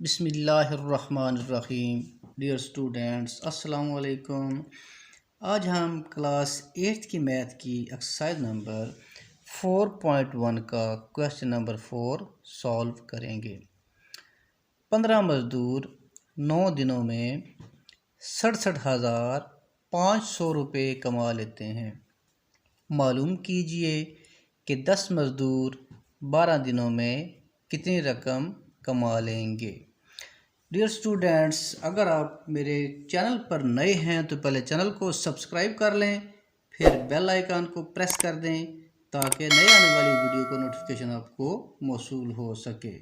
बिस्मिल्लाहिर्रहमानिर्रहीम। Dear students, अस्सलाम वालेकुम। आज हम क्लास 8th की मैथ की एक्सरसाइज नंबर 4.1 का क्वेश्चन नंबर 4 सॉल्व करेंगे। 15 मज़दूर 9 दिनों में 67,500 रुपये कमा लेते हैं। मालूम कीजिए कि 10 मज़दूर 12 दिनों में कितनी रकम कमा लेंगे। डियर स्टूडेंट्स, अगर आप मेरे चैनल पर नए हैं तो पहले चैनल को सब्सक्राइब कर लें, फिर बेल आइकन को प्रेस कर दें ताकि नए आने वाली वीडियो को नोटिफिकेशन आपको मौसूल हो सके।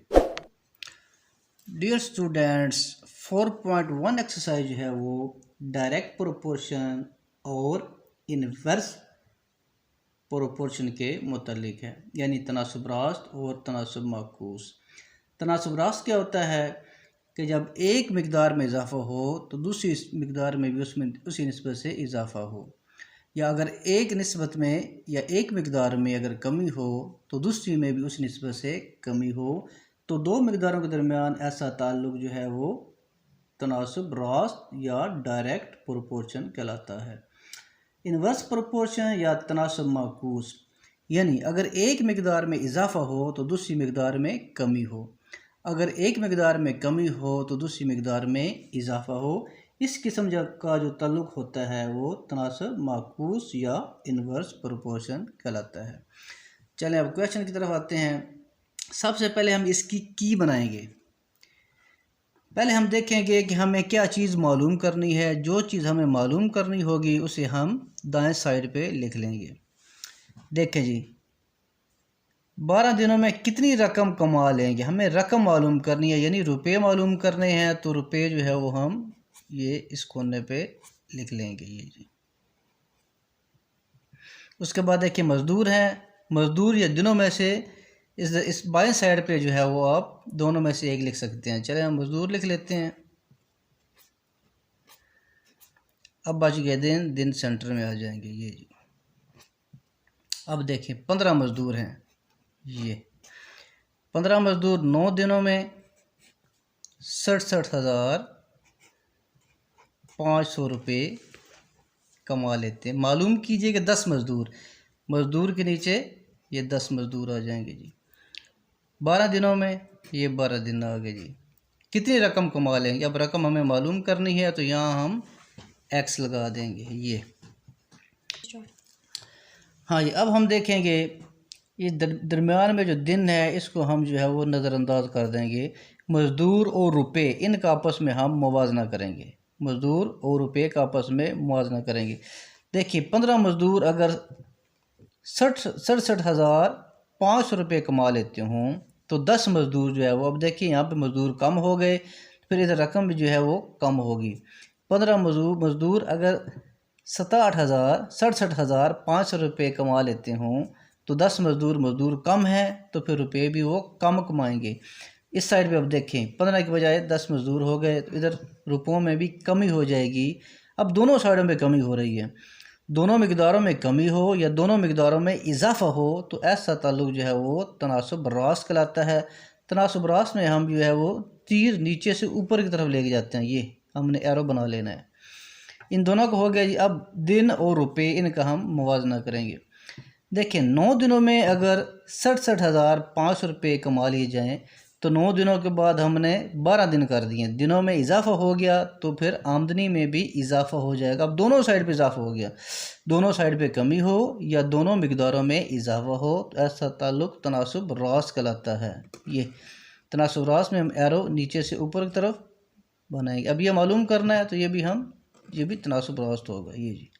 डियर स्टूडेंट्स, 4.1 एक्सरसाइज है वो डायरेक्ट प्रोपोर्शन और इनवर्स प्रोपोर्शन के मुतालिक है, यानी तनासुब रास्त और तनासुब माकूस। तनासुब रास्त क्या होता है कि जब एक मिकदार में इजाफ़ा हो तो दूसरी मिकदार में भी उसमें उसी निस्बत से इजाफ़ा हो, या अगर एक निस्बत में या एक मिकदार में अगर कमी हो तो दूसरी में भी उस निस्बत से कमी हो, तो दो मिकदारों के दरमियान ऐसा ताल्लुक़ जो है वो तनासुब रास्त या डायरेक्ट प्रोपोर्शन कहलाता है। इनवर्स प्रोपोर्शन या तनासुब माकूस, यानी अगर एक मिकदार में इजाफ़ा हो तो दूसरी मिकदार में कमी हो, अगर एक मिकदार में कमी हो तो दूसरी मिकदार में इजाफ़ा हो। इस किस्म का जो ताल्लुक़ होता है वो तनासुब माकूस या इनवर्स प्रोपोर्शन कहलाता है। चलें अब क्वेश्चन की तरफ आते हैं। सबसे पहले हम इसकी की बनाएंगे। पहले हम देखेंगे कि हमें क्या चीज़ मालूम करनी है। जो चीज़ हमें मालूम करनी होगी उसे हम दाएं साइड पे लिख लेंगे। देखें जी, 12 दिनों में कितनी रकम कमा लेंगे। हमें रकम मालूम करनी है, यानी रुपए मालूम करने हैं, तो रुपए जो है वो हम ये इस कोने पे लिख लेंगे, ये जी। उसके बाद देखिए मज़दूर हैं, मज़दूर या दिनों में से इस बाएं साइड पे जो है वो आप दोनों में से एक लिख सकते हैं। चले हम मज़दूर लिख लेते हैं। अब बच गए दिन सेंटर में आ जाएंगे, ये जी। अब देखिए 15 मज़दूर हैं, ये 15 मज़दूर 9 दिनों में 67,500 रुपये कमा लेते हैं। मालूम कीजिए कि 10 मज़दूर के नीचे ये 10 मज़दूर आ जाएंगे जी। 12 दिनों में ये 12 दिन आ गए जी। कितनी रकम कमा लेंगे। अब रकम हमें मालूम करनी है तो यहाँ हम एक्स लगा देंगे, ये। हाँ जी, अब हम देखेंगे ये दरमियान में जो दिन है इसको हम जो है वो नज़रअंदाज कर देंगे। मज़दूर और रुपए इनका आपस में हम मुवाजना करेंगे। मज़दूर और रुपए का आपस में मुवाजना करेंगे। देखिए 15 मज़दूर अगर 67,500 रुपये कमा लेते हों तो 10 मज़दूर जो है वो, अब देखिए यहाँ पे मज़दूर कम हो गए, फिर इधर रकम भी जो है वो कम होगी। 15 मज़दूर अगर 67,500 रुपये कमा लेते हों तो 10 मज़दूर कम है तो फिर रुपये भी वो कम कमाएंगे। इस साइड पे अब देखें 15 के बजाय 10 मज़दूर हो गए तो इधर रुपयों में भी कमी हो जाएगी। अब दोनों साइडों में कमी हो रही है, दोनों मिकदारों में कमी हो या दोनों मिकदारों में इजाफ़ा हो तो ऐसा ताल्लुक़ जो है वो तनासुब रास्त कहलाता है। तनासुब रास्त में हम जो है वो तीर नीचे से ऊपर की तरफ लेके जाते हैं, ये हमने एरो बना लेना है। इन दोनों का हो गया जी। अब दिन और रुपए इनका हम मुवाजना करेंगे। देखिए 9 दिनों में अगर 67,500 रुपये कमा लिए जाएँ तो 9 दिनों के बाद हमने 12 दिन कर दिए, दिनों में इजाफ़ा हो गया तो फिर आमदनी में भी इजाफ़ा हो जाएगा। अब दोनों साइड पे इजाफ़ा हो गया, दोनों साइड पे कमी हो या दोनों मिकदारों में इजाफ़ा हो तो ऐसा ताल्लुक़ तनासुब रास्त कहलाता है। ये तनासुब रास्त में हम एरो नीचे से ऊपर की तरफ बनाएंगे। अब ये मालूम करना है तो ये भी तनासुब रास्त होगा, ये जी।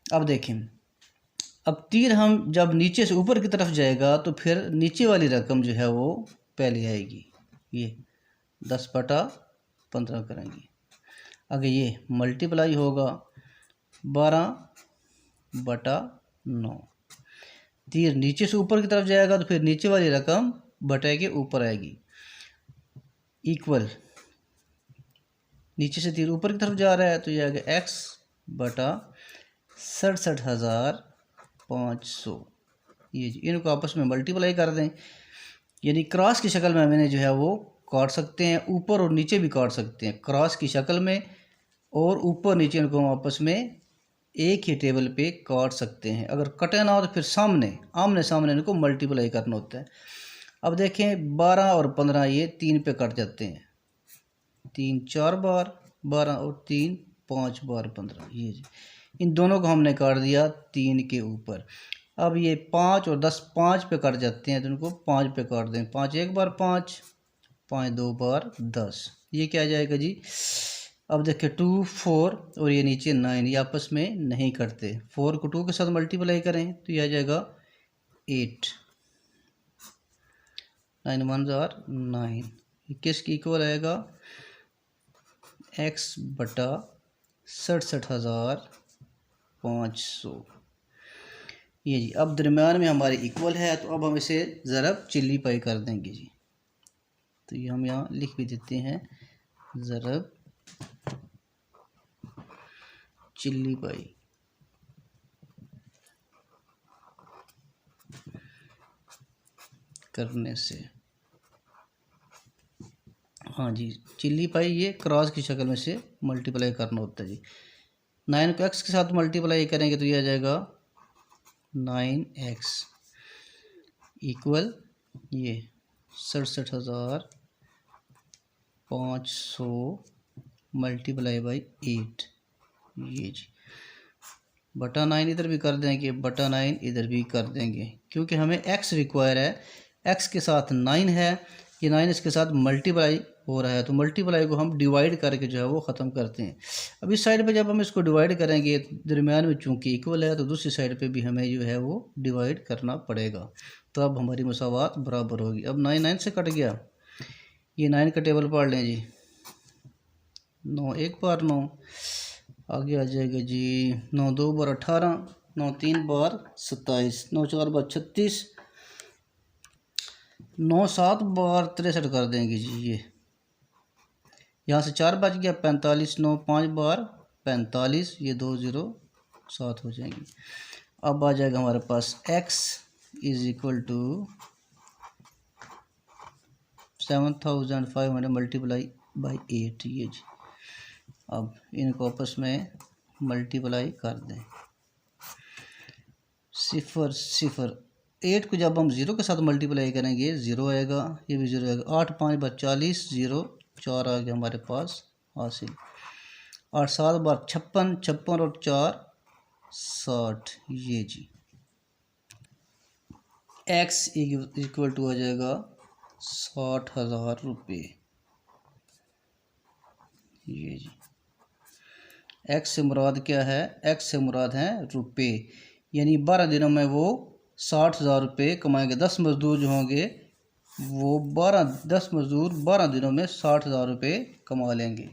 अब देखें, अब तीर हम जब नीचे से ऊपर की तरफ जाएगा तो फिर नीचे वाली रकम जो है वो पहले आएगी, ये 10/15 करेंगे। आगे ये मल्टीप्लाई होगा 12/9। तीर नीचे से ऊपर की तरफ जाएगा तो फिर नीचे वाली रकम बटे के ऊपर आएगी, इक्वल। नीचे से तीर ऊपर की तरफ जा रहा है तो ये आएगा x/67,500, ये जी। इनको आपस में मल्टीप्लाई कर दें यानी क्रॉस की शक्ल में हमें जो है वो काट सकते हैं, ऊपर और नीचे भी काट सकते हैं क्रॉस की शक्ल में, और ऊपर नीचे इनको हम आपस में एक ही टेबल पे काट सकते हैं। अगर कटे ना हो तो फिर आमने सामने इनको मल्टीप्लाई करना होता है। अब देखें 12 और 15 ये 3 पे कट जाते हैं, 3 4 बार 12 और 3 5 बार 15, ये जी इन दोनों को हमने काट दिया 3 के ऊपर। अब ये 5 और 10 5 पे कट जाते हैं, तो इनको 5 पे काट दें, 5 एक बार 5, 5 दो बार 10, ये क्या आ जाएगा जी। अब देखिए 2 4 और ये नीचे 9, ये आपस में नहीं करते, 4 को 2 के साथ मल्टीप्लाई करें तो ये आ जाएगा 8, 9 1 जार 9, किसकी इक्वल आएगा x बटा 67,500। ये जी अब दरम्यान में हमारे इक्वल है, तो अब हम इसे ज़रब चिल्ली पाई कर देंगे जी। तो ये हम यहाँ लिख भी देते हैं ज़रब चिल्ली पाई। करने से हाँ जी चिल्ली पाई ये क्रॉस की शक्ल में से मल्टीप्लाई करना होता है जी। 9 को x के साथ मल्टीप्लाई करेंगे तो ये आ जाएगा 9x इक्वल ये 67,500 मल्टीप्लाई बाई 8, ये जी बटा 9 इधर भी कर देंगे, बटा 9 इधर भी कर देंगे, क्योंकि हमें x रिक्वायर है, x के साथ 9 है, ये 9 इसके साथ मल्टीप्लाई हो रहा है, तो मल्टीप्लाई को हम डिवाइड करके जो है वो ख़त्म करते हैं। अब इस साइड पे जब हम इसको डिवाइड करेंगे दरमियान में चूँकि इक्वल है, तो दूसरी साइड पे भी हमें जो है वो डिवाइड करना पड़ेगा, तो अब हमारी मसावात बराबर होगी। अब 9 9 से कट गया, ये 9 का टेबल पढ़ लें जी, 9 एक बार 9, आगे आ जाएगा जी 9 2 बार 18, 9 3 बार 27, 9 4 बार 36, 9 7 बार 63 कर देंगे जी। ये यहाँ से 4 बच गया 45, 9 5 बार 45, ये 2 0 7 हो जाएंगी। अब आ जाएगा हमारे पास x is equal to 7,500 multiply by 8, ये जी अब इनको आपस में मल्टीप्लाई कर दें, 0 0 8 को जब हम 0 के साथ मल्टीप्लाई करेंगे 0 आएगा, ये भी 0 आएगा, 8 5 बार 40, 0 4 आ गया हमारे पास हासिल, 8 7 बार 56, 56 और 4 60, ये जी x इक्वल टू आ जाएगा 60,000 रुपये, ये जी x से मुराद क्या है, x से मुराद है रुपये, यानी 12 दिनों में वो 60,000 रुपये कमाएंगे। 10 मज़दूर जो होंगे वो 10 मज़दूर 12 दिनों में 60,000 रुपये कमा लेंगे।